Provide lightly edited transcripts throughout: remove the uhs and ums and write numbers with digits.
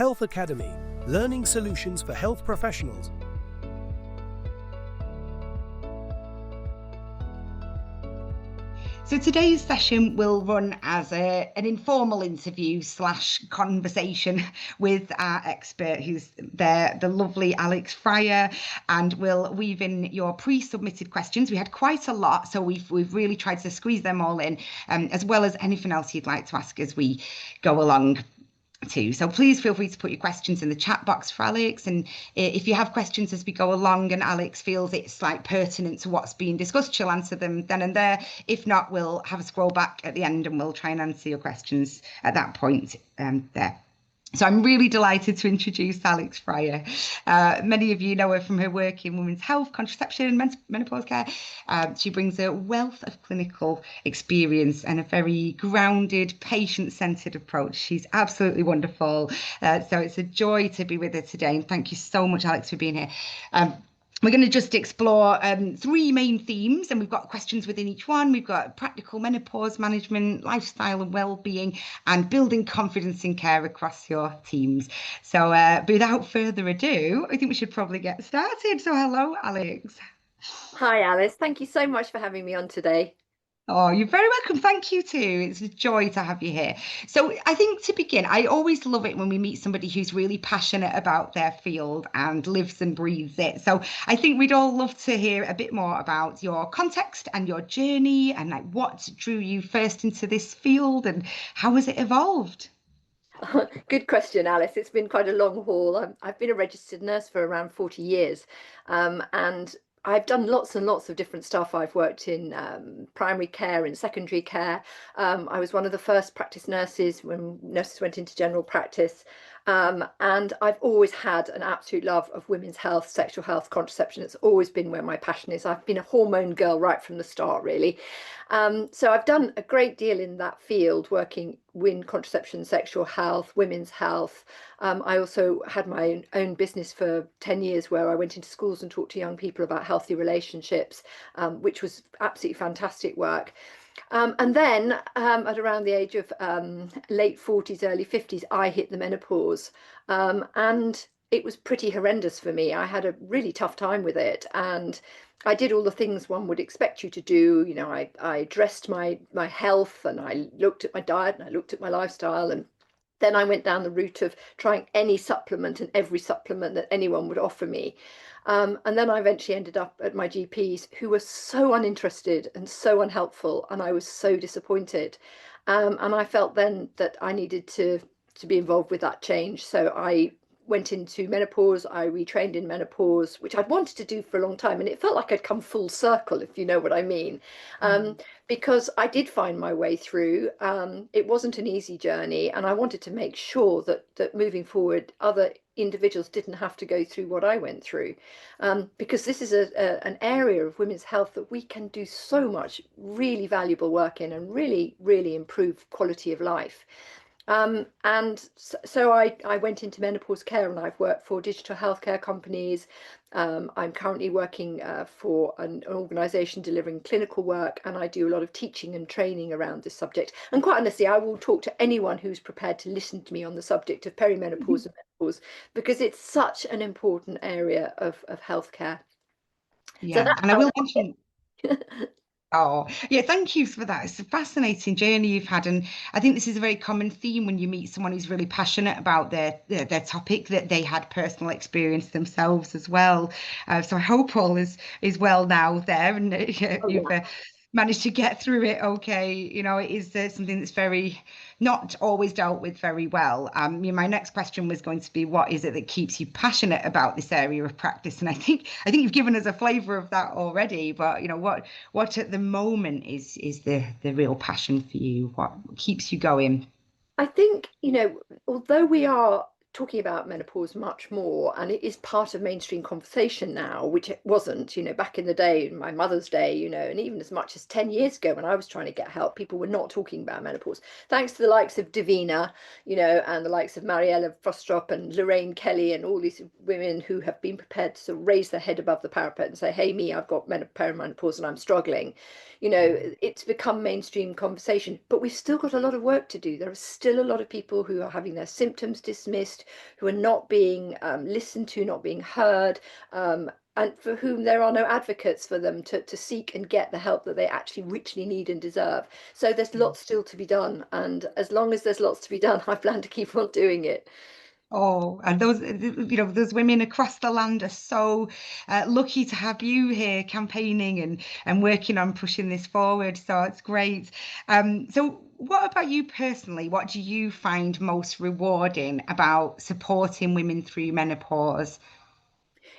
Health Academy, learning solutions for health professionals. So today's session will run as an informal interview / conversation with our expert, who's there, the lovely Alys Fryer, and we'll weave in your pre-submitted questions. We had quite a lot, so we've really tried to squeeze them all in, as well as anything else you'd like to ask as we go along too. So please feel free to put your questions in the chat box for Alys, and if you have questions as we go along and Alys feels it's like pertinent to what's being discussed, she'll answer them then and there. If not, we'll have a scroll back at the end and we'll try and answer your questions at that point there. So I'm really delighted to introduce Alys Fryer. Many of you know her from her work in women's health, contraception, menopause care. She brings a wealth of clinical experience and a very grounded, patient-centered approach. She's absolutely wonderful. So it's a joy to be with her today. And thank you so much, Alys, for being here. We're going to just explore three main themes, and we've got questions within each one. We've got practical menopause management, lifestyle and well-being, and building confidence in care across your teams. So without further ado, I think we should probably get started. So hello, Alys. Hi, Alys. Thank you so much for having me on today. Oh, you're very welcome. Thank you too. It's a joy to have you here. So I think to begin, I always love it when we meet somebody who's really passionate about their field and lives and breathes it. So I think we'd all love to hear a bit more about your context and your journey, and like what drew you first into this field and how has it evolved? Good question, Alys. It's been quite a long haul. I've been a registered nurse for around 40 years, and I've done lots and lots of different stuff. I've worked in primary care and secondary care. I was one of the first practice nurses when nurses went into general practice. And I've always had an absolute love of women's health, sexual health, contraception. It's always been where my passion is. I've been a hormone girl right from the start, really. So I've done a great deal in that field, working in contraception, sexual health, women's health. I also had my own business for 10 years where I went into schools and talked to young people about healthy relationships, which was absolutely fantastic work. And then at around the age of late 40s, early 50s, I hit the menopause. And it was pretty horrendous for me. I had a really tough time with it. And I did all the things one would expect you to do. You know, I addressed my health, and I looked at my diet, and I looked at my lifestyle, and then I went down the route of trying any supplement and every supplement that anyone would offer me. And then I eventually ended up at my GPs, who were so uninterested and so unhelpful, and I was so disappointed. And I felt then that I needed to be involved with that change. So I went into menopause. I retrained in menopause, which I'd wanted to do for a long time, and it felt like I'd come full circle, if you know what I mean. Because I did find my way through. It wasn't an easy journey, and I wanted to make sure that moving forward, other individuals didn't have to go through what I went through, because this is an area of women's health that we can do so much really valuable work in and really, really improve quality of life. And so I went into menopause care, and I've worked for digital healthcare companies. I'm currently working for an organisation delivering clinical work, and I do a lot of teaching and training around this subject. And quite honestly, I will talk to anyone who's prepared to listen to me on the subject of perimenopause and menopause, because it's such an important area of healthcare. Yeah, So and I will mention. Oh, yeah, thank you for that. It's a fascinating journey you've had. And I think this is a very common theme when you meet someone who's really passionate about their topic, that they had personal experience themselves as well. So I hope all is well now there, and you've managed to get through it okay. You know, it is something that's very not always dealt with very well. My next question was going to be, what is it that keeps you passionate about this area of practice? And I think you've given us a flavour of that already. But you know, what at the moment is the real passion for you? What keeps you going? I think, you know, although we are talking about menopause much more, and it is part of mainstream conversation now, which it wasn't, you know, back in the day, in my mother's day, you know, and even as much as 10 years ago when I was trying to get help, people were not talking about menopause. Thanks to the likes of Davina, you know, and the likes of Mariella Frostrop and Lorraine Kelly and all these women who have been prepared to sort of raise their head above the parapet and say, hey, me, I've got perimenopause and I'm struggling. You know, it's become mainstream conversation, but we've still got a lot of work to do. There are still a lot of people who are having their symptoms dismissed, voiced, who are not being listened to, not being heard, and for whom there are no advocates for them to seek and get the help that they actually richly need and deserve. So there's lots still to be done. And as long as there's lots to be done, I plan to keep on doing it. Oh, and those, those women across the land are so lucky to have you here campaigning and working on pushing this forward. So it's great. So what about you personally? What do you find most rewarding about supporting women through menopause?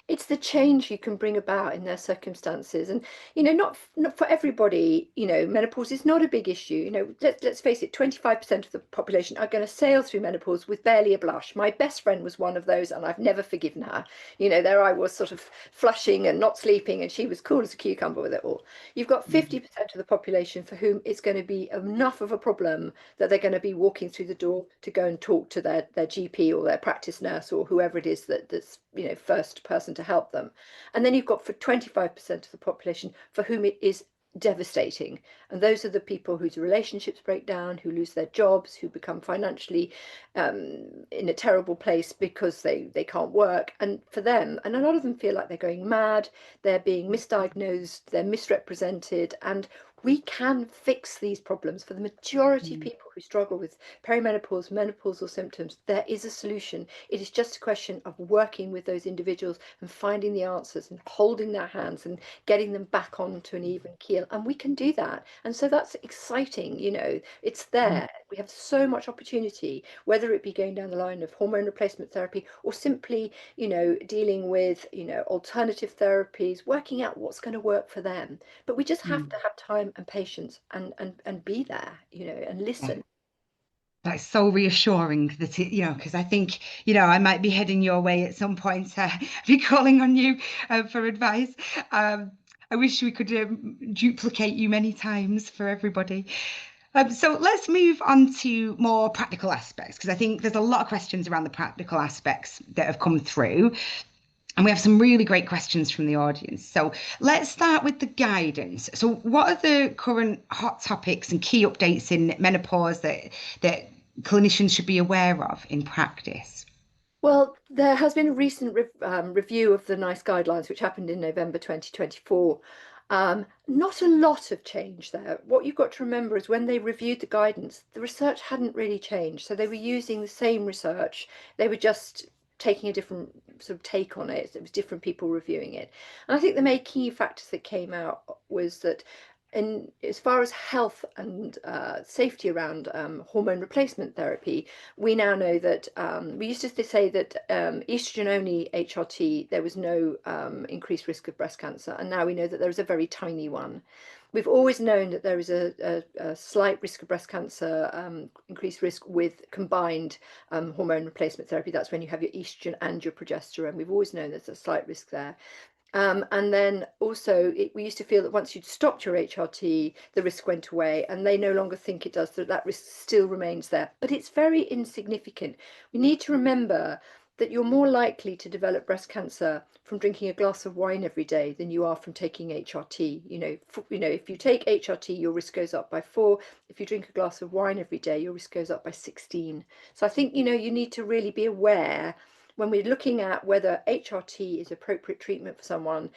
It's the change you can bring about in their circumstances. And not for everybody, menopause is not a big issue. Let's face it, 25% of the population are going to sail through menopause with barely a blush. My best friend was one of those, and I've never forgiven her. There I was, sort of flushing and not sleeping, and she was cool as a cucumber with it all. You've got 50% of the population for whom it's going to be enough of a problem that they're going to be walking through the door to go and talk to their GP or their practice nurse or whoever it is that's first person to help them. And then you've got for 25% of the population for whom it is devastating. And those are the people whose relationships break down, who lose their jobs, who become financially in a terrible place because they can't work. And for them, and a lot of them feel like they're going mad, they're being misdiagnosed, they're misrepresented, and we can fix these problems. For the majority of people who struggle with perimenopause, menopausal symptoms, there is a solution. It is just a question of working with those individuals and finding the answers and holding their hands and getting them back onto an even keel. And we can do that. And so that's exciting. It's there. We have so much opportunity, whether it be going down the line of hormone replacement therapy or simply, dealing with, alternative therapies, working out what's going to work for them. But we just have to have time and patience and be there, and listen. That's so reassuring that because I think, I might be heading your way at some point, be calling on you for advice. I wish we could duplicate you many times for everybody. So let's move on to more practical aspects, because I think there's a lot of questions around the practical aspects that have come through. And we have some really great questions from the audience. So let's start with the guidance. So what are the current hot topics and key updates in menopause that clinicians should be aware of in practice? Well, there has been a recent review of the NICE guidelines, which happened in November 2024. Not a lot of change there. What you've got to remember is when they reviewed the guidance, the research hadn't really changed. So they were using the same research. They were just taking a different sort of take on it. It was different people reviewing it. And I think the main key factors that came out was that as far as health and safety around hormone replacement therapy, we now know that we used to say that estrogen only HRT, there was no increased risk of breast cancer. And now we know that there is a very tiny one. We've always known that there is a slight risk of breast cancer, increased risk with combined hormone replacement therapy. That's when you have your estrogen and your progesterone. We've always known there's a slight risk there. And then also we used to feel that once you'd stopped your HRT, the risk went away, and they no longer think it does, that risk still remains there. But it's very insignificant. We need to remember that you're more likely to develop breast cancer from drinking a glass of wine every day than you are from taking HRT. If you take HRT, your risk goes up by 4. If you drink a glass of wine every day, your risk goes up by 16. So I think, you need to really be aware when we're looking at whether HRT is appropriate treatment for someone,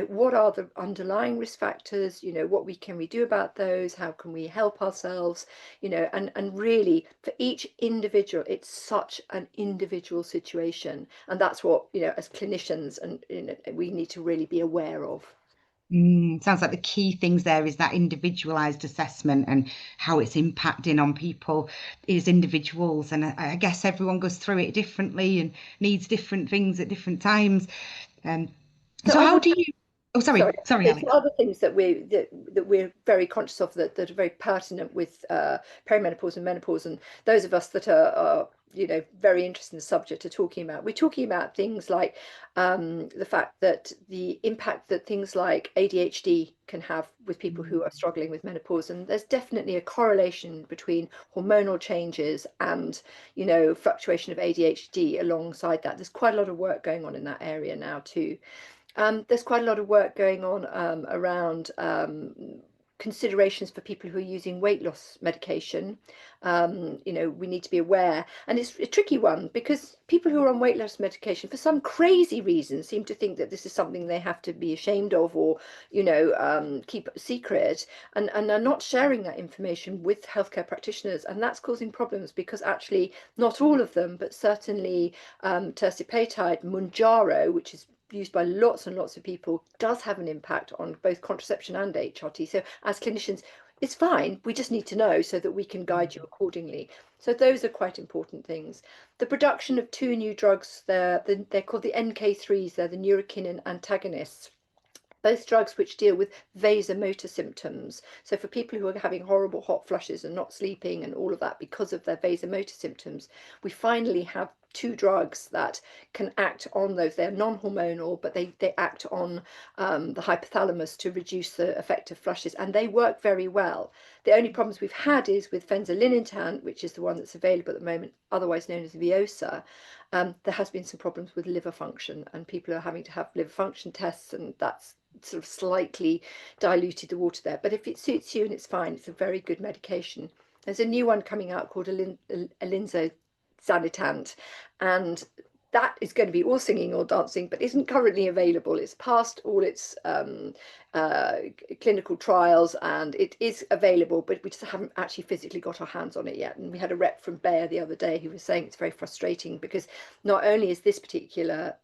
what are the underlying risk factors, what can we do about those, how can we help ourselves, and really for each individual, it's such an individual situation. And that's what, as clinicians, and we need to really be aware of. Sounds like the key things there is that individualized assessment and how it's impacting on people as individuals. And I guess everyone goes through it differently and needs different things at different times. So how do you? Oh, sorry, There's Alex. other things that we're very conscious of that are very pertinent with perimenopause and menopause, and those of us that are very interested in the subject are talking about. We're talking about things like the fact that the impact that things like ADHD can have with people who are struggling with menopause, and there's definitely a correlation between hormonal changes and fluctuation of ADHD alongside that. There's quite a lot of work going on in that area now too. There's quite a lot of work going on around considerations for people who are using weight loss medication. We need to be aware, and it's a tricky one because people who are on weight loss medication for some crazy reason seem to think that this is something they have to be ashamed of, or keep secret, and are not sharing that information with healthcare practitioners, and that's causing problems because actually not all of them, but certainly tersipatide, Mounjaro, which is used by lots and lots of people, does have an impact on both contraception and HRT. So as clinicians, it's fine. We just need to know so that we can guide you accordingly. So those are quite important things. The production of two new drugs, they're called the NK3s, they're the neurokinin antagonists. Both drugs which deal with vasomotor symptoms. So for people who are having horrible hot flushes and not sleeping and all of that because of their vasomotor symptoms, we finally have two drugs that can act on those. They're non-hormonal, but they act on the hypothalamus to reduce the effect of flushes, and they work very well. The only problems we've had is with fenzalinintide, which is the one that's available at the moment, otherwise known as Veosa. There has been some problems with liver function, and people are having to have liver function tests, and that's sort of slightly diluted the water there. But if it suits you and it's fine, it's a very good medication. There's a new one coming out called Alinzo-Xanitant, and that is going to be all singing or dancing, but isn't currently available. It's past all its clinical trials, and it is available, but we just haven't actually physically got our hands on it yet. And we had a rep from Bayer the other day who was saying it's very frustrating because not only is this particular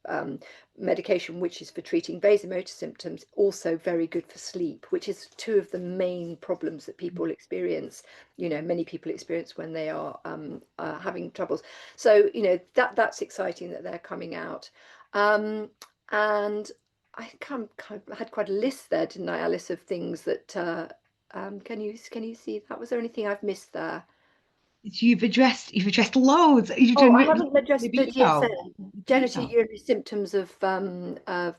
medication, which is for treating vasomotor symptoms, also very good for sleep, which is two of the main problems that people experience, many people experience when they are having troubles. So that's exciting that they're coming out. And I had quite a list there, didn't I, Alice, of things that can you see that? Was there anything I've missed there? You've addressed loads. You've Oh, done I haven't addressed the libido. GSM, genitourinary symptoms of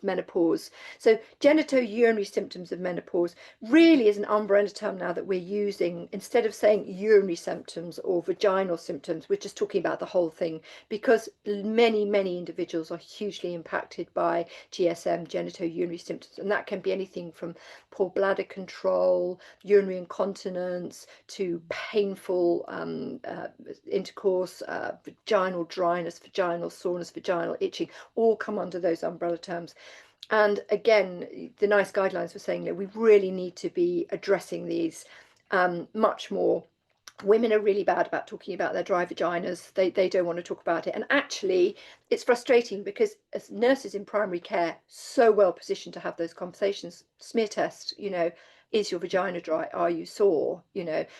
menopause. So genitourinary symptoms of menopause really is an umbrella term now that we're using. Instead of saying urinary symptoms or vaginal symptoms, we're just talking about the whole thing, because many individuals are hugely impacted by GSM, genitourinary symptoms, and that can be anything from poor bladder control, urinary incontinence, to painful intercourse, vaginal dryness, vaginal soreness, vaginal itching, all come under those umbrella terms. And again, the NICE guidelines were saying that we really need to be addressing these much more. Women are really bad about talking about their dry vaginas. They don't want to talk about it. And actually, it's frustrating because as nurses in primary care, so well positioned to have those conversations. Smear test, is your vagina dry? Are you sore?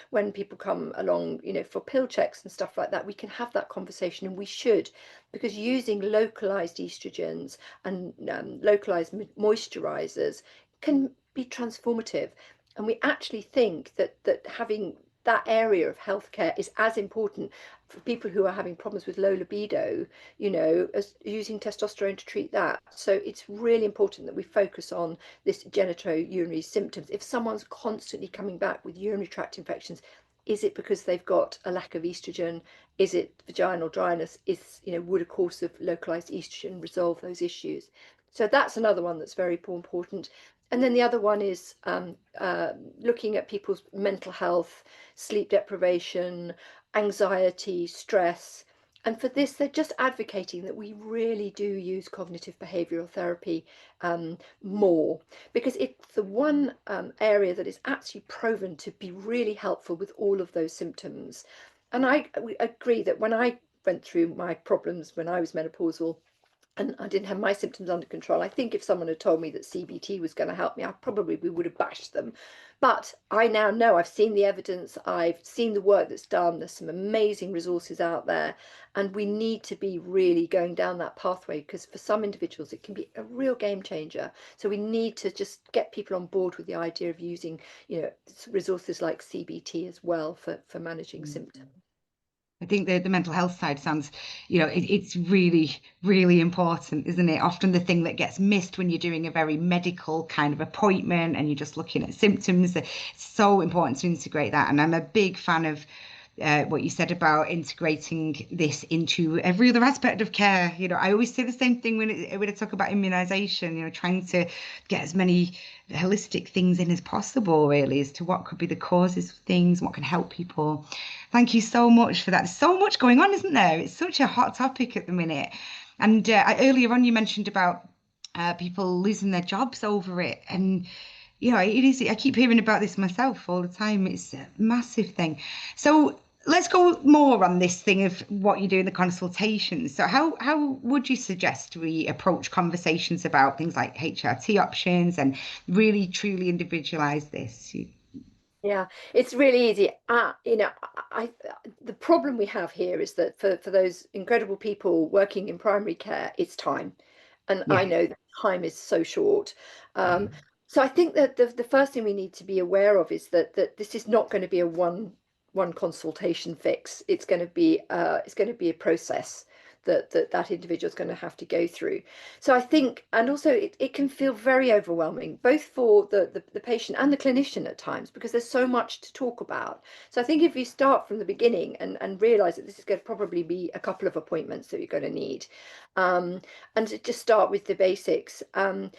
When people come along, for pill checks and stuff like that, we can have that conversation, and we should, because using localized estrogens and localized moisturizers can be transformative. And we actually think that having that area of healthcare is as important for people who are having problems with low libido, as using testosterone to treat that. So it's really important that we focus on this genitourinary symptoms. If someone's constantly coming back with urinary tract infections, is it because they've got a lack of estrogen? Is it vaginal dryness? Would a course of localized estrogen resolve those issues? So that's another one that's very important. And then the other one is looking at people's mental health, sleep deprivation, anxiety, stress. And for this, they're just advocating that we really do use cognitive behavioural therapy more, because it's the one area that is actually proven to be really helpful with all of those symptoms. And I agree that when I went through my problems when I was menopausal, and I didn't have my symptoms under control, I think if someone had told me that CBT was going to help me, we would have bashed them. But I now know, I've seen the evidence, I've seen the work that's done, there's some amazing resources out there, and we need to be really going down that pathway, because for some individuals it can be a real game changer. So we need to just get people on board with the idea of using, resources like CBT as well for managing symptoms. I think the mental health side sounds, it's really, really important, isn't it? Often the thing that gets missed when you're doing a very medical kind of appointment and you're just looking at symptoms. It's so important to integrate that. And I'm a big fan of what you said about integrating this into every other aspect of care. I always say the same thing when I talk about immunization, trying to get as many holistic things in as possible, really, as to what could be the causes of things, what can help people. Thank you so much for that. There's so much going on, isn't there? It's such a hot topic at the minute. And earlier on, you mentioned about people losing their jobs over it. And it is. I keep hearing about this myself all the time. It's a massive thing. So let's go more on this thing of what you do in the consultations. So how would you suggest we approach conversations about things like HRT options and really truly individualize this? Yeah, it's really easy. The problem we have here is that for those incredible people working in primary care, it's time. And I Yeah. know that time is so short. So I think that the first thing we need to be aware of is that this is not going to be a one consultation fix. It's going to be a process that individual is going to have to go through. So I think, and also it can feel very overwhelming, both for the patient and the clinician at times, because there's so much to talk about. So I think if you start from the beginning and realize that this is going to probably be a couple of appointments that you're going to need, and just start with the basics, and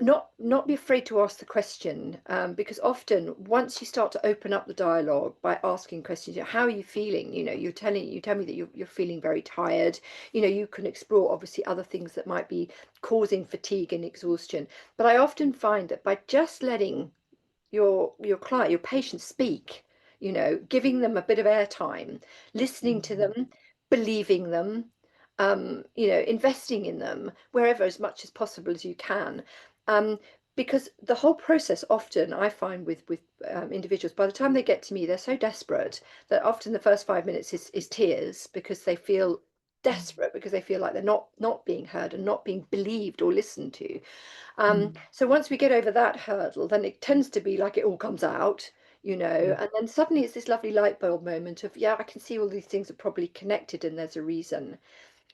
not be afraid to ask the question, because often once you start to open up the dialogue by asking questions, how are you feeling? You tell me that you're feeling very tired. You can explore obviously other things that might be causing fatigue and exhaustion. But I often find that by just letting your client, your patient speak, giving them a bit of airtime, listening to them, believing them, investing in them wherever as much as possible as you can. Because the whole process, often I find with individuals, by the time they get to me, they're so desperate that often the first 5 minutes is tears, because they feel desperate, because they feel like they're not being heard and not being believed or listened to. So once we get over that hurdle, then it tends to be like it all comes out, and then suddenly it's this lovely light bulb moment of, yeah, I can see all these things are probably connected and there's a reason.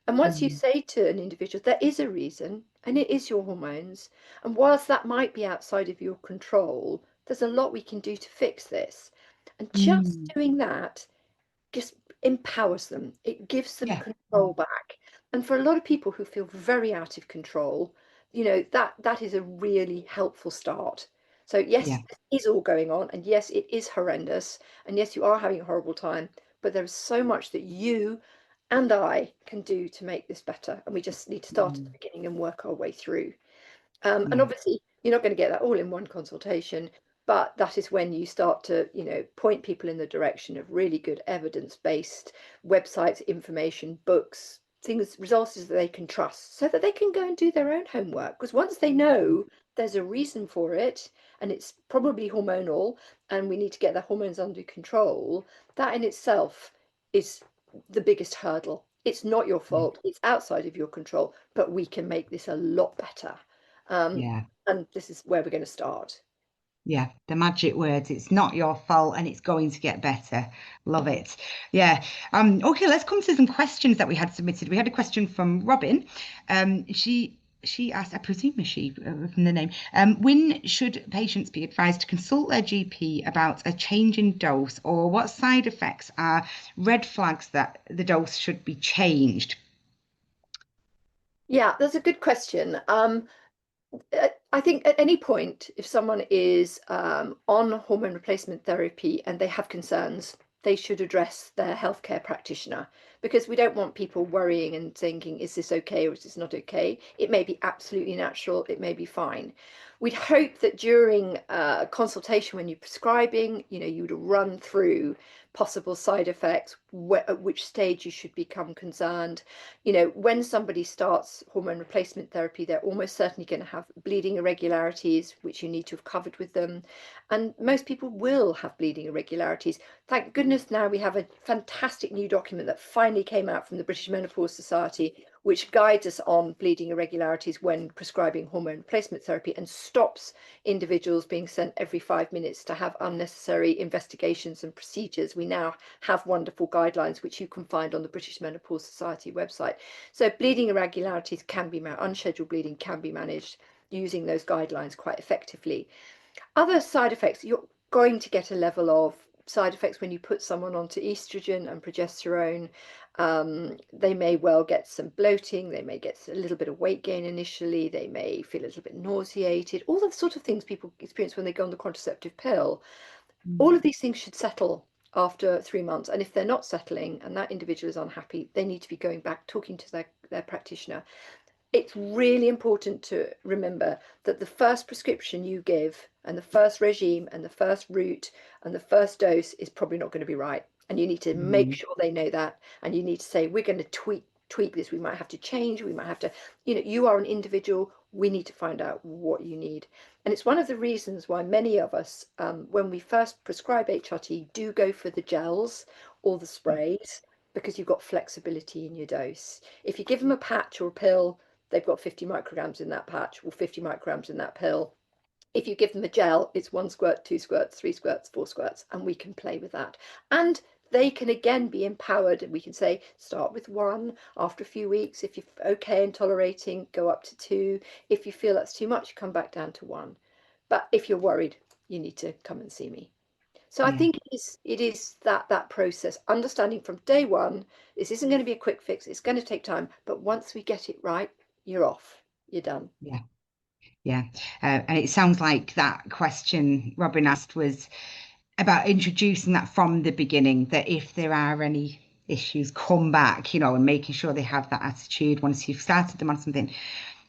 And once you say to an individual, there is a reason, and it is your hormones, and whilst that might be outside of your control, there's a lot we can do to fix this. And just doing that just empowers them. It gives them Yeah. control back. And for a lot of people who feel very out of control, that is a really helpful start. So yes, Yeah. this is all going on, and yes, it is horrendous, and yes, you are having a horrible time, but there is so much that you and I can do to make this better, and we just need to start at the beginning and work our way through. And Yeah. obviously, you're not going to get that all in one consultation, but that is when you start to, point people in the direction of really good evidence-based websites, information, books, things, resources that they can trust, so that they can go and do their own homework. Because once they know there's a reason for it, and it's probably hormonal, and we need to get the hormones under control, that in itself is the biggest hurdle. It's not your fault, it's outside of your control, but we can make this a lot better. Um, Yeah. and this is where we're going to start. Yeah, the magic words. It's not your fault and it's going to get better. Love it. Yeah. Okay, let's come to some questions that we had submitted. We had a question from Robin. She asked, I presume she from the name, when should patients be advised to consult their GP about a change in dose, or what side effects are red flags that the dose should be changed? Yeah, that's a good question. I think at any point, if someone is on hormone replacement therapy and they have concerns, they should address their healthcare practitioner, because we don't want people worrying and thinking, is this okay or is this not okay? It may be absolutely natural, it may be fine. We'd hope that during a consultation, when you're prescribing, you would run through possible side effects, at which stage you should become concerned. When somebody starts hormone replacement therapy, they're almost certainly going to have bleeding irregularities, which you need to have covered with them. And most people will have bleeding irregularities. Thank goodness now we have a fantastic new document that finally came out from the British Menopause Society, which guides us on bleeding irregularities when prescribing hormone replacement therapy, and stops individuals being sent every 5 minutes to have unnecessary investigations and procedures. We now have wonderful guidelines, which you can find on the British Menopause Society website. So bleeding irregularities can be unscheduled bleeding can be managed using those guidelines quite effectively. Other side effects, you're going to get a level of side effects when you put someone onto estrogen and progesterone. They may well get some bloating, they may get a little bit of weight gain initially, they may feel a little bit nauseated, all the sort of things people experience when they go on the contraceptive pill. All of these things should settle after 3 months. And if they're not settling and that individual is unhappy, they need to be going back, talking to their practitioner. It's really important to remember that the first prescription you give and the first regime and the first route and the first dose is probably not going to be right. And you need to make sure they know that. And you need to say, we're going to tweak this. We might have to change. We might have to, you are an individual. We need to find out what you need. And it's one of the reasons why many of us, when we first prescribe HRT, do go for the gels or the sprays, because you've got flexibility in your dose. If you give them a patch or a pill, they've got 50 micrograms in that patch or 50 micrograms in that pill. If you give them a gel, it's 1 squirt, 2 squirts, 3 squirts, 4 squirts, and we can play with that. And they can again be empowered, and we can say, start with 1, after a few weeks, if you're okay and tolerating, go up to 2. If you feel that's too much, come back down to 1. But if you're worried, you need to come and see me. So I think it is that process, understanding from day one, this isn't going to be a quick fix, it's going to take time, but once we get it right, you're off, you're done. Yeah. And it sounds like that question Robin asked was about introducing that from the beginning, that if there are any issues, come back, and making sure they have that attitude once you've started them on something.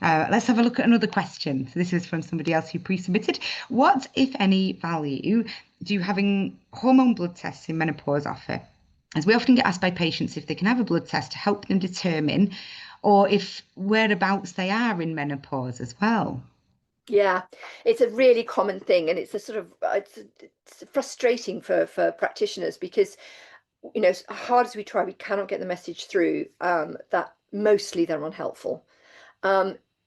Let's have a look at another question. So this is from somebody else who pre-submitted. What, if any, value do having hormone blood tests in menopause offer? As we often get asked by patients if they can have a blood test to help them determine, or if whereabouts they are in menopause as well. Yeah, it's a really common thing, and it's a sort of it's frustrating for practitioners, because as hard as we try, we cannot get the message through that mostly they're unhelpful.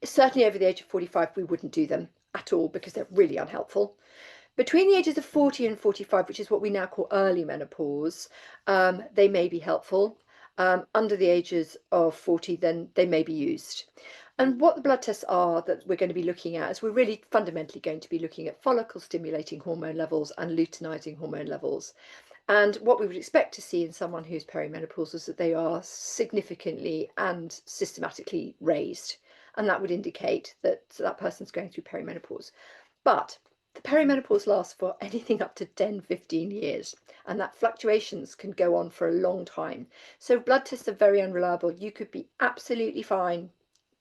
Certainly over the age of 45, we wouldn't do them at all because they're really unhelpful. Between the ages of 40 and 45, which is what we now call early menopause, they may be helpful. Under the ages of 40, then they may be used. And what the blood tests are that we're going to be looking at is we're really fundamentally going to be looking at follicle stimulating hormone levels and luteinizing hormone levels. And what we would expect to see in someone who's perimenopausal is that they are significantly and systematically raised. And that would indicate that that person's going through perimenopause. But the perimenopause lasts for anything up to 10, 15 years, and that fluctuations can go on for a long time. So blood tests are very unreliable. You could be absolutely fine,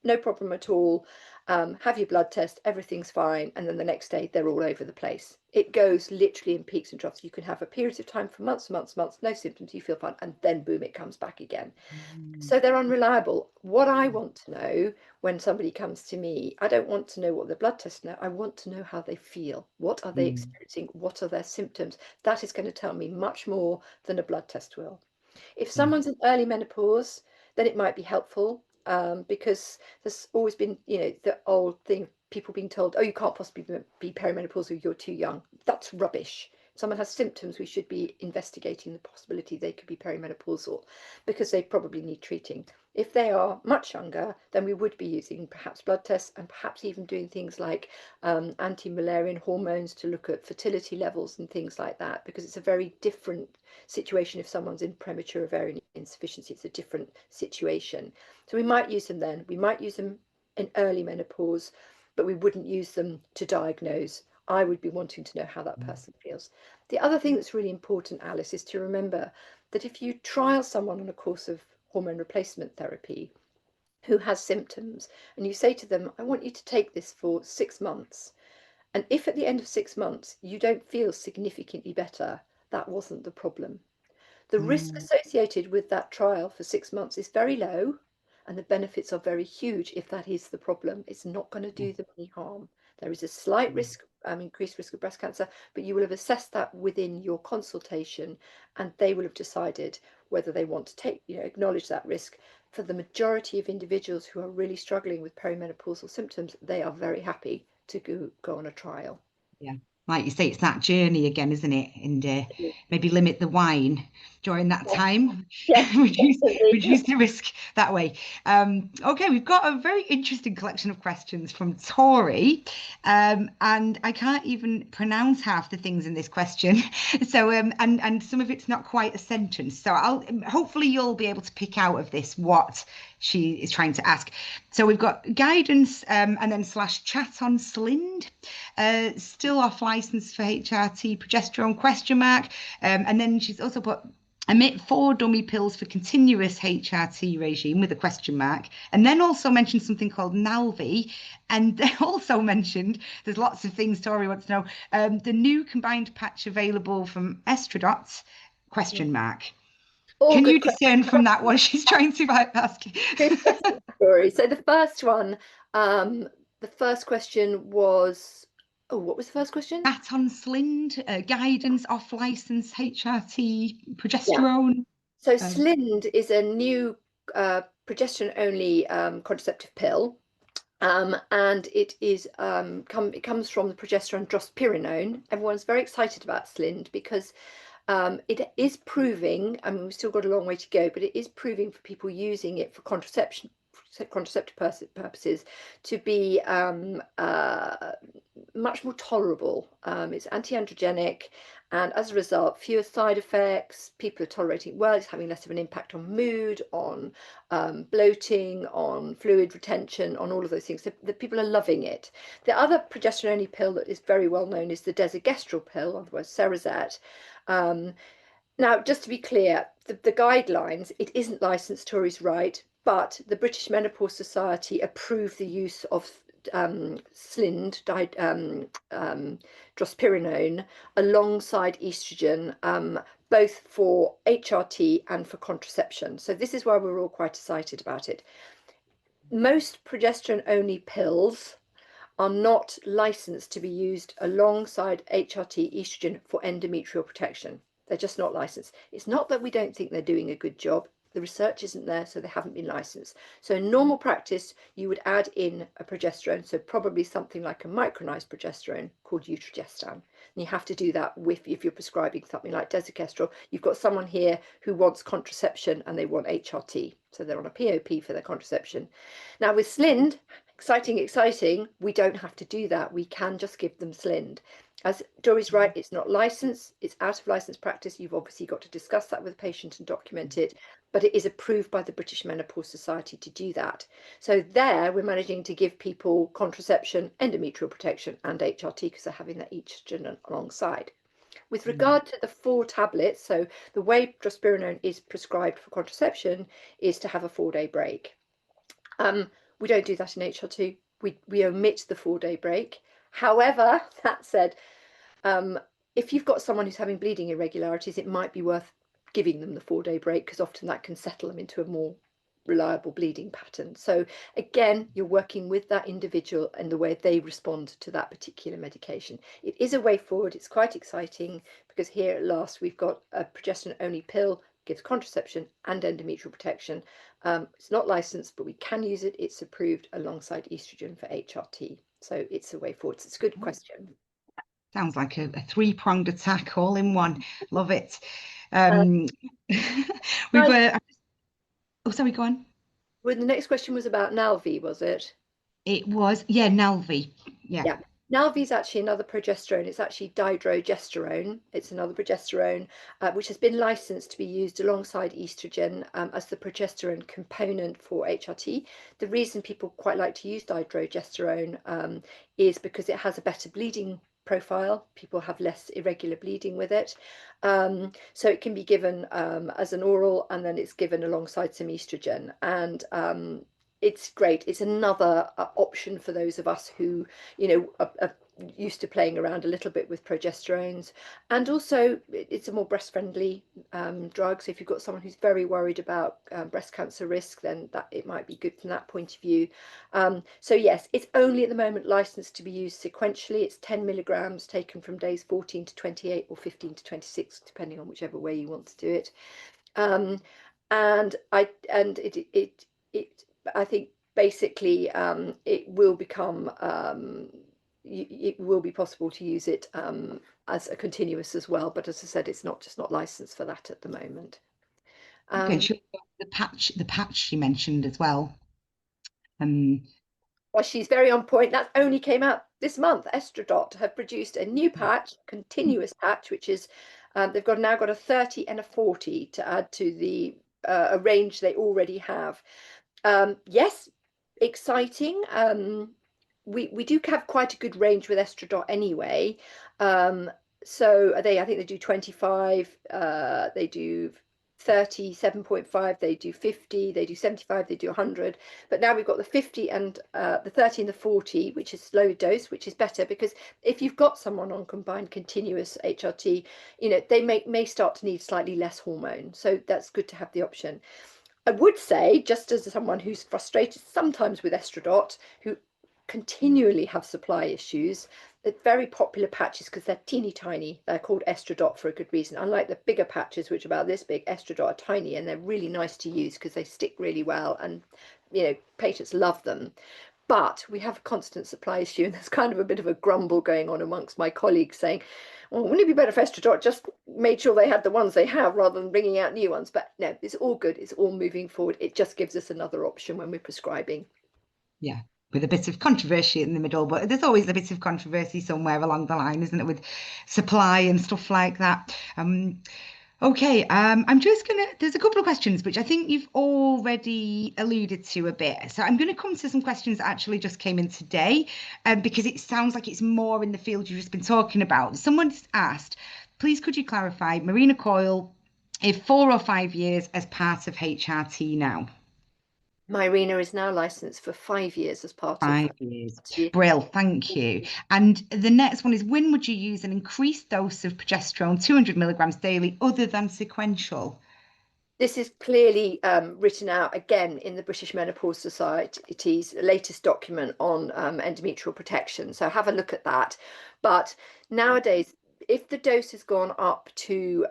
no problem at all, have your blood test, everything's fine, and then the next day they're all over the place. It goes literally in peaks and troughs. You can have a period of time for months, no symptoms, you feel fine, and then boom, it comes back again. So they're unreliable. What I want to know when somebody comes to me, I don't want to know what the blood tests know. I want to know how they feel. What are they experiencing? What are their symptoms? That is going to tell me much more than a blood test will. If someone's in early menopause, then it might be helpful, because there's always been, the old thing, people being told, oh, you can't possibly be perimenopausal, you're too young. That's rubbish. If someone has symptoms, we should be investigating the possibility they could be perimenopausal, because they probably need treating. If they are much younger, then we would be using perhaps blood tests and perhaps even doing things like anti-Müllerian hormones to look at fertility levels and things like that, because it's a very different situation if someone's in premature ovarian insufficiency. It's a different situation. So we might use them then. We might use them in early menopause, but we wouldn't use them to diagnose. I would be wanting to know how that person feels. The other thing that's really important, Alice, is to remember that if you trial someone on a course of hormone replacement therapy who has symptoms, and you say to them, I want you to take this for 6 months, and if at the end of 6 months you don't feel significantly better, that wasn't the problem. The risk associated with that trial for 6 months is very low, and the benefits are very huge if that is the problem. It's not going to do them any harm. There is a slight risk, increased risk of breast cancer, but you will have assessed that within your consultation, and they will have decided whether they want to take, acknowledge that risk. For the majority of individuals who are really struggling with perimenopausal symptoms, they are very happy to go on a trial. Yeah. like you say, it's that journey again, isn't it? And maybe limit the wine during that time, Yes, reduce definitely. reduce the risk that way. Okay, we've got a very interesting collection of questions from Tori, and I can't even pronounce half the things in this question. So and some of it's not quite a sentence. So I'll hopefully you'll be able to pick out of this what she is trying to ask. So we've got guidance and then slash chat on Slind, still off license for HRT progesterone question mark. And then she's also put omit 4 dummy pills for continuous HRT regime with a question mark, and then also mentioned something called Nalvi, and they also mentioned there's lots of things Tori wants to know. The new combined patch available from Estradot question mark. All Can good you discern from that what she's trying to ask? Good question, Rory. So the first one, the first question was, oh, what was the first question? Chat on Slind, guidance off license HRT Yeah. progesterone. So Slind is a new progesterone only contraceptive pill. And it is it comes from the progesterone drospirenone. Everyone's very excited about Slind because it is proving, I mean, we've still got a long way to go, but it is proving for people using it for contraceptive purposes to be much more tolerable. It's anti-androgenic, and as a result, fewer side effects. People are tolerating it well. It's having less of an impact on mood, on bloating, on fluid retention, on all of those things. So the people are loving it. The other progesterone-only pill that is very well known is the desogestrel pill, otherwise Cerazette. Now, just to be clear, the guidelines, it isn't licensed, Tori's right, but the British Menopause Society approved the use of Slind, drospirenone, alongside estrogen, both for HRT and for contraception. So this is why we're all quite excited about it. Most progesterone-only pills are not licensed to be used alongside HRT estrogen for endometrial protection. They're just not licensed. It's not that we don't think they're doing a good job. The research isn't there, so they haven't been licensed. So in normal practice, you would add in a progesterone, so probably something like a micronized progesterone called utrogestan. And you have to do that if you're prescribing something like desogestrel. You've got someone here who wants contraception and they want HRT. So they're on a POP for their contraception. Now with Slind, exciting, we don't have to do that. We can just give them Slind. As Dory's right, it's not licensed, it's out of licensed practice. You've obviously got to discuss that with the patient and document it, but it is approved by the British Menopause Society to do that. So there we're managing to give people contraception, endometrial protection and HRT because they're having that estrogen alongside. With regard to the 4 tablets, so the way drospirenone is prescribed for contraception is to have a 4-day break. We don't do that in HRT. We omit the 4-day break. However, that said, if you've got someone who's having bleeding irregularities, it might be worth giving them the 4-day break because often that can settle them into a more reliable bleeding pattern. So again, you're working with that individual and the way they respond to that particular medication. It is a way forward. It's quite exciting because here at last we've got a progesterone only pill, gives contraception and endometrial protection. It's not licensed, but we can use it. It's approved alongside estrogen for HRT. So it's a way forward. It's a good question. Sounds like a 3-pronged attack all in one. Love it. Oh, sorry, go on. Well, the next question was about Nalvi, was it? It was, yeah, Nalvi. Yeah. Nalvi is actually another progesterone. It's actually dihydrogesterone. It's another progesterone which has been licensed to be used alongside estrogen as the progesterone component for HRT. The reason people quite like to use dihydrogesterone is because it has a better bleeding profile. People have less irregular bleeding with it. So it can be given as an oral, and then it's given alongside some estrogen. And it's great. It's another option for those of us who, are used to playing around a little bit with progesterones. And also it's a more breast friendly drug. So if you've got someone who's very worried about breast cancer risk, then that it might be good from that point of view. So yes, it's only at the moment licensed to be used sequentially. It's 10 milligrams taken from days 14 to 28 or 15 to 26, depending on whichever way you want to do it. I think basically it will become it will be possible to use it as a continuous as well. But as I said, it's not licensed for that at the moment. Okay, sure. The patch you mentioned as well. Well, she's very on point. That only came out this month. Estradot have produced a new patch, continuous patch, which is they've now got a 30 and a 40 to add to the a range they already have. Yes, exciting. We do have quite a good range with Estradot anyway. So I think they do 25, they do 37.5, they do 50, they do 75, they do 100. But now we've got the 50 and the 30 and the 40, which is low dose, which is better, because if you've got someone on combined continuous HRT, they may start to need slightly less hormone. So that's good to have the option. I would say, just as someone who's frustrated sometimes with Estradot, who continually have supply issues, they're very popular patches because they're teeny tiny. They're called Estradot for a good reason. Unlike the bigger patches, which are about this big, Estradot are tiny, and they're really nice to use because they stick really well, and patients love them. But we have a constant supply issue, and there's kind of a bit of a grumble going on amongst my colleagues saying, well, wouldn't it be better if Estradot just made sure they had the ones they have rather than bringing out new ones? But no, it's all good. It's all moving forward. It just gives us another option when we're prescribing. Yeah, with a bit of controversy in the middle, but there's always a bit of controversy somewhere along the line, isn't it, with supply and stuff like that. Okay, I'm just there's a couple of questions which I think you've already alluded to a bit. So I'm gonna come to some questions that actually just came in today, because it sounds like it's more in the field you've just been talking about. Someone's asked, please could you clarify Mirena Coil if 4 or 5 years as part of HRT now? Mirena is now licensed for 5 years as part of 5 years. Brill, thank you. And the next one is, when would you use an increased dose of progesterone, 200 milligrams daily, other than sequential? This is clearly written out again in the British Menopause Society's latest document on endometrial protection. So have a look at that. But nowadays, if the dose has gone up to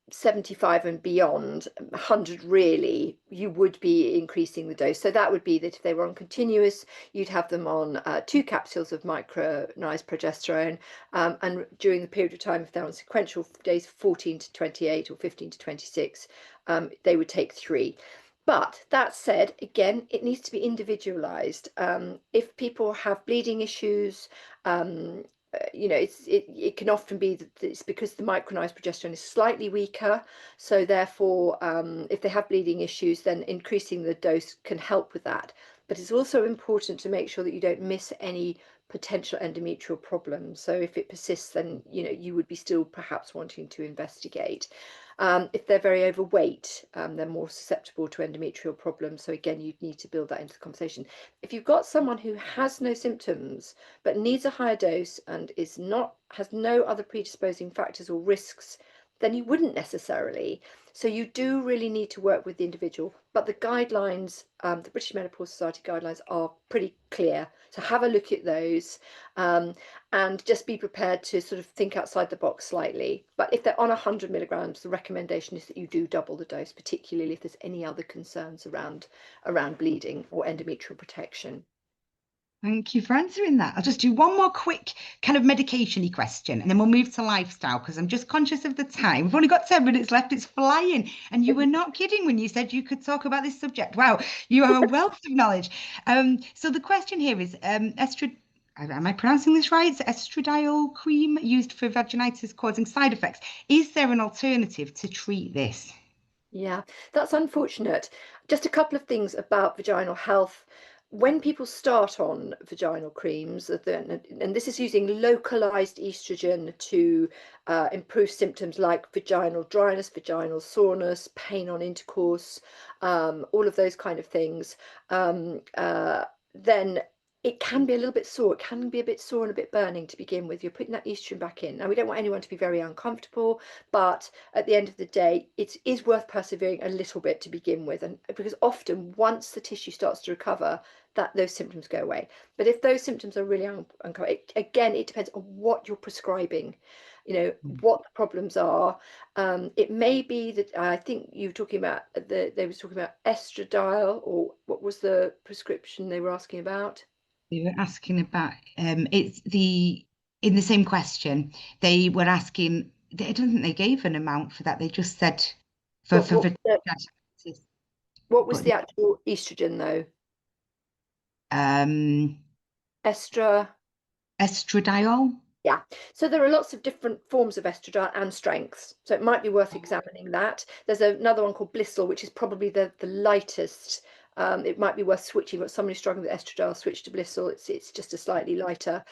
75 and beyond, 100 really, you would be increasing the dose. So that would be that if they were on continuous, you'd have them on 2 capsules of micronized progesterone, and during the period of time, if they're on sequential, days 14 to 28 or 15 to 26, they would take 3. But that said, again, it needs to be individualized. If people have bleeding issues, it can often be that it's because the micronized progesterone is slightly weaker. So therefore, if they have bleeding issues, then increasing the dose can help with that. But it's also important to make sure that you don't miss any potential endometrial problems. So if it persists, then you would be still perhaps wanting to investigate. If they're very overweight, they're more susceptible to endometrial problems. So again, you'd need to build that into the conversation. If you've got someone who has no symptoms but needs a higher dose and has no other predisposing factors or risks, then you wouldn't necessarily. So you do really need to work with the individual. But the guidelines, the British Menopause Society guidelines, are pretty clear. So have a look at those, and just be prepared to sort of think outside the box slightly. But if they're on 100 milligrams, the recommendation is that you do double the dose, particularly if there's any other concerns around bleeding or endometrial protection. Thank you for answering that. I'll just do one more quick kind of medication-y question, and then we'll move to lifestyle, because I'm just conscious of the time. We've only got 10 minutes left. It's flying. And you were not kidding when you said you could talk about this subject. Wow, you are a wealth of knowledge. So the question here is, am I pronouncing this right? It's estradiol cream used for vaginitis causing side effects. Is there an alternative to treat this? Yeah, that's unfortunate. Just a couple of things about vaginal health. When people start on vaginal creams, and this is using localized estrogen to improve symptoms like vaginal dryness, vaginal soreness, pain on intercourse, all of those kind of things, then it can be a little bit sore. It can be a bit sore and a bit burning to begin with. You're putting that estrogen back in. Now, we don't want anyone to be very uncomfortable, but at the end of the day, it is worth persevering a little bit to begin with. And because often once the tissue starts to recover, those symptoms go away. But if those symptoms are really uncomfortable, again, it depends on what you're prescribing, what the problems are. It may be that I think you were talking about they were talking about estradiol, or what was the prescription they were asking about? They were asking about it's the in the same question. They were asking. I don't think they gave an amount for that. They just said for What for, what for was the, what was but the actual estrogen though? um Estra. estradiol. Yeah, so there are lots of different forms of estradiol and strengths. So it might be worth examining that. There's another one called Blissel, which is probably the lightest. It might be worth switching, but somebody struggling with estradiol, switch to Blissel. It's just a slightly lighter.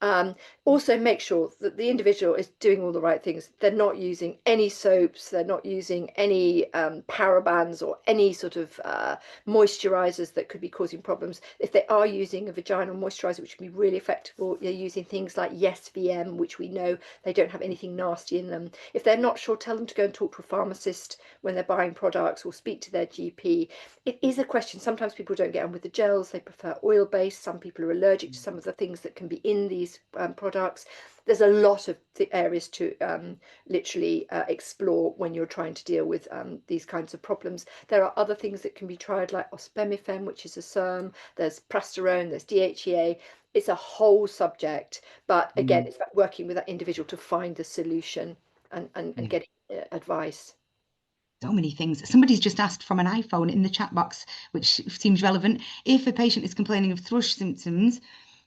Um, Also make sure that the individual is doing all the right things. They're not using any soaps, they're not using any parabens or any sort of moisturizers that could be causing problems. If they are using a vaginal moisturizer, which can be really effective, they're using things like Yes VM, which we know they don't have anything nasty in them. If they're not sure, tell them to go and talk to a pharmacist when they're buying products, or speak to their GP. It is a question. Sometimes people don't get on with the gels, they prefer oil-based. Some people are allergic to some of the things that can be in these products. There's a lot of areas to literally explore when you're trying to deal with these kinds of problems. There are other things that can be tried, like ospemifene, which is a SERM. There's prasterone, there's DHEA. It's a whole subject, but again, it's about working with that individual to find the solution and getting advice. So many things. Somebody's just asked from an iPhone in the chat box, which seems relevant. If a patient is complaining of thrush symptoms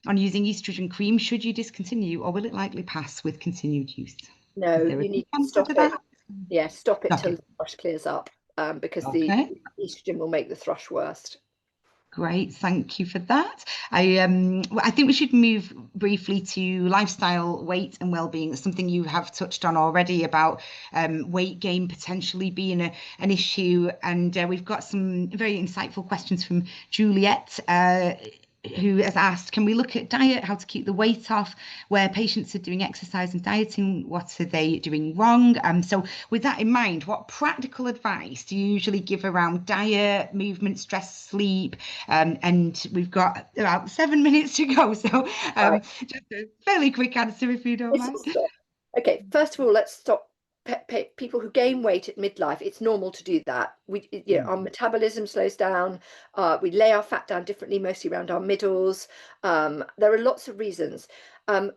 on using estrogen cream, should you discontinue, or will it likely pass with continued use? No, Is there a you need quick to answer stop to it. that? Yeah, stop it till Okay. the thrush clears up, because the Okay. estrogen will make the thrush worse. Great, thank you for that. I think we should move briefly to lifestyle, weight, and well-being. It's something you have touched on already about weight gain potentially being an issue, and we've got some very insightful questions from Juliet. Who has asked, can we look at diet, how to keep the weight off, where patients are doing exercise and dieting, what are they doing wrong? So with that in mind, what practical advice do you usually give around diet, movement, stress, sleep? And we've got about 7 minutes to go, so Right. just a fairly quick answer if you don't mind. Okay, first of all, let's stop people who gain weight at midlife. It's normal to do that. Our metabolism slows down. We lay our fat down differently, mostly around our middles. There are lots of reasons.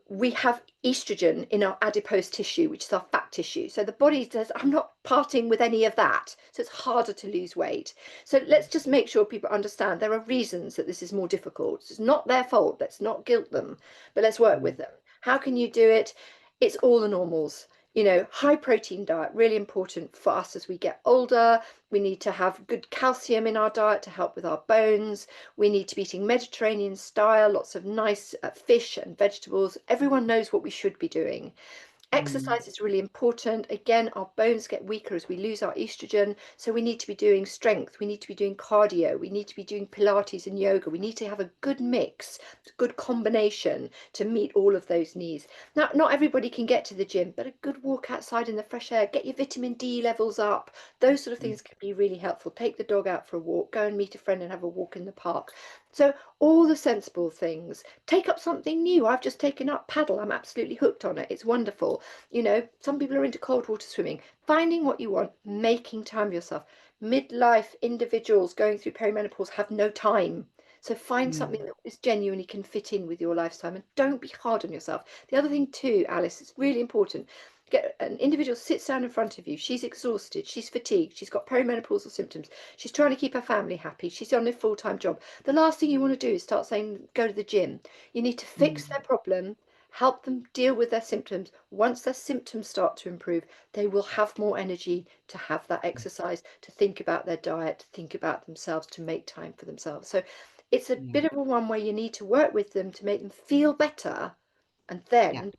We have estrogen in our adipose tissue, which is our fat tissue. So the body says, I'm not parting with any of that. So it's harder to lose weight. So let's just make sure people understand there are reasons that this is more difficult. It's not their fault. Let's not guilt them, but let's work with them. How can you do it? It's all the normals. High protein diet, really important for us as we get older. We need to have good calcium in our diet to help with our bones. We need to be eating Mediterranean style, lots of nice fish and vegetables. Everyone knows what we should be doing. Exercise is really important. Again, our bones get weaker as we lose our estrogen. So we need to be doing strength. We need to be doing cardio. We need to be doing Pilates and yoga. We need to have a good mix, good combination to meet all of those needs. Now, not everybody can get to the gym, but a good walk outside in the fresh air, get your vitamin D levels up. Those sort of things can be really helpful. Take the dog out for a walk, go and meet a friend and have a walk in the park. So all the sensible things. Take up something new. I've just taken up paddle. I'm absolutely hooked on it. It's wonderful. Some people are into cold water swimming. Finding what you want, making time for yourself. Midlife individuals going through perimenopause have no time. So find something that is genuinely can fit in with your lifestyle, and don't be hard on yourself. The other thing too, Alice, it's really important. Get an individual sits down in front of you. She's exhausted. She's fatigued. She's got perimenopausal symptoms. She's trying to keep her family happy. She's on a full-time job. The last thing you want to do is start saying, go to the gym. You need to fix their problem, help them deal with their symptoms. Once their symptoms start to improve, they will have more energy to have that exercise, to think about their diet, to think about themselves, to make time for themselves. So it's a bit of a one where you need to work with them to make them feel better, and then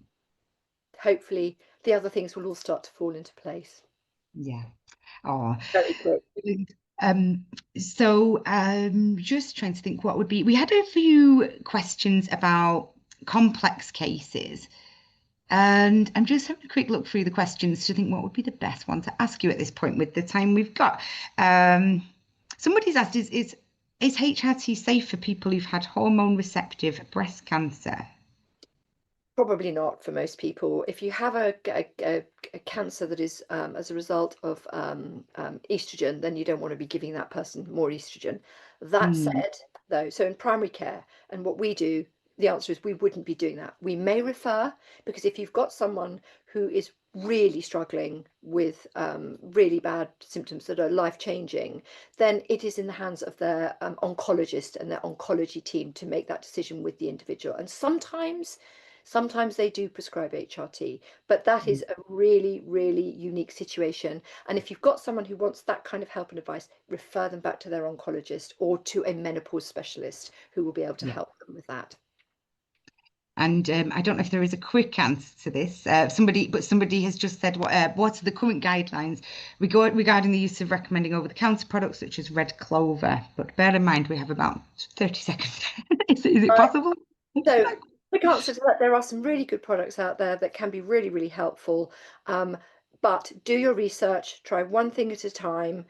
hopefully the other things will all start to fall into place. Yeah. Oh, Very quick. Just trying to think what would be. We had a few questions about complex cases, and I'm just having a quick look through the questions to think what would be the best one to ask you at this point with the time we've got. Somebody's asked, is HRT safe for people who've had hormone receptive breast cancer? Probably not for most people. If you have a cancer that is as a result of estrogen, then you don't want to be giving that person more estrogen. That said, though. So in primary care and what we do, the answer is we wouldn't be doing that. We may refer, because if you've got someone who is really struggling with really bad symptoms that are life-changing, then it is in the hands of their oncologist and their oncology team to make that decision with the individual. And sometimes they do prescribe HRT, but that is a really, really unique situation. And if you've got someone who wants that kind of help and advice, refer them back to their oncologist or to a menopause specialist who will be able to help them with that. And I don't know if there is a quick answer to this. Somebody has just said, what are the current guidelines regarding the use of recommending over-the-counter products such as red clover? But bear in mind, we have about 30 seconds. Is it possible? So, quick answer to that: there are some really good products out there that can be really, really helpful. But do your research. Try one thing at a time.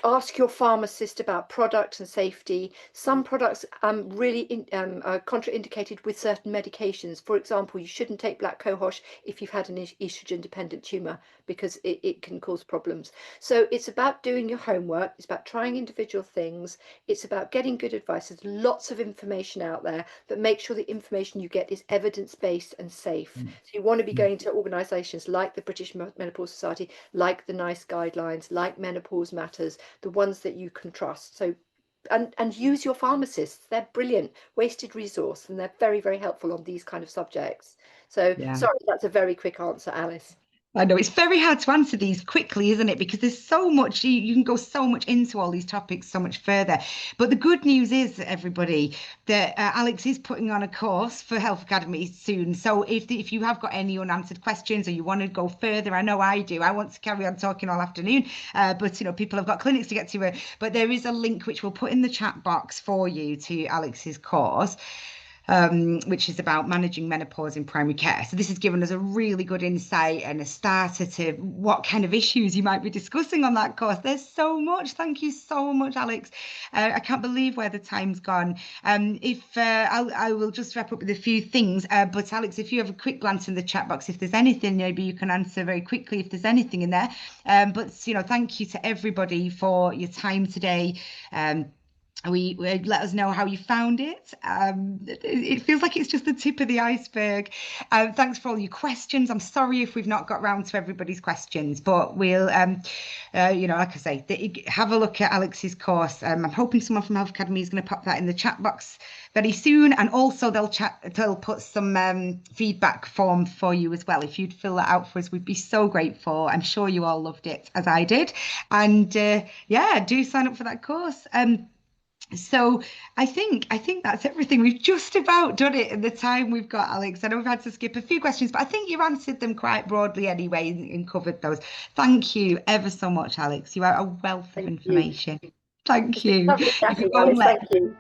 Ask your pharmacist about products and safety. Some products really are contraindicated with certain medications. For example, you shouldn't take black cohosh if you've had an estrogen dependent tumour, because it can cause problems. So it's about doing your homework. It's about trying individual things. It's about getting good advice. There's lots of information out there, but make sure the information you get is evidence-based and safe. So you want to be going to organisations like the British Menopause Society, like the NICE guidelines, like Menopause Matters, the ones that you can trust. So and use your pharmacists. They're brilliant, wasted resource, and they're very, very helpful on these kind of subjects. So sorry, that's a very quick answer, Alys. I know it's very hard to answer these quickly, isn't it? Because there's so much, you can go so much into all these topics so much further. But the good news is, everybody, that Alex is putting on a course for Health Academy soon. So if you have got any unanswered questions or you want to go further, I know I do. I want to carry on talking all afternoon, but people have got clinics to get to. But there is a link which we'll put in the chat box for you to Alex's course. Which is about managing menopause in primary care. So this has given us a really good insight and a starter to what kind of issues you might be discussing on that course. There's so much. Thank you so much, Alex. I can't believe where the time's gone. I will just wrap up with a few things. But Alex, if you have a quick glance in the chat box, if there's anything, maybe you can answer very quickly if there's anything in there. But thank you to everybody for your time today. We let us know how you found it. It feels like it's just the tip of the iceberg. Thanks for all your questions. I'm sorry if we've not got round to everybody's questions, but we'll, like I say, have a look at Alex's course. I'm hoping someone from Health Academy is going to pop that in the chat box very soon, and also they'll put some feedback form for you as well. If you'd fill that out for us, we'd be so grateful. I'm sure you all loved it as I did, and do sign up for that course. So I think that's everything. We've just about done it in the time we've got, Alex. I know we've had to skip a few questions, but I think you've answered them quite broadly anyway and covered those. Thank you ever so much, Alex. You are a wealth of information. Thank you. Lovely chatting, Alys. Thank you.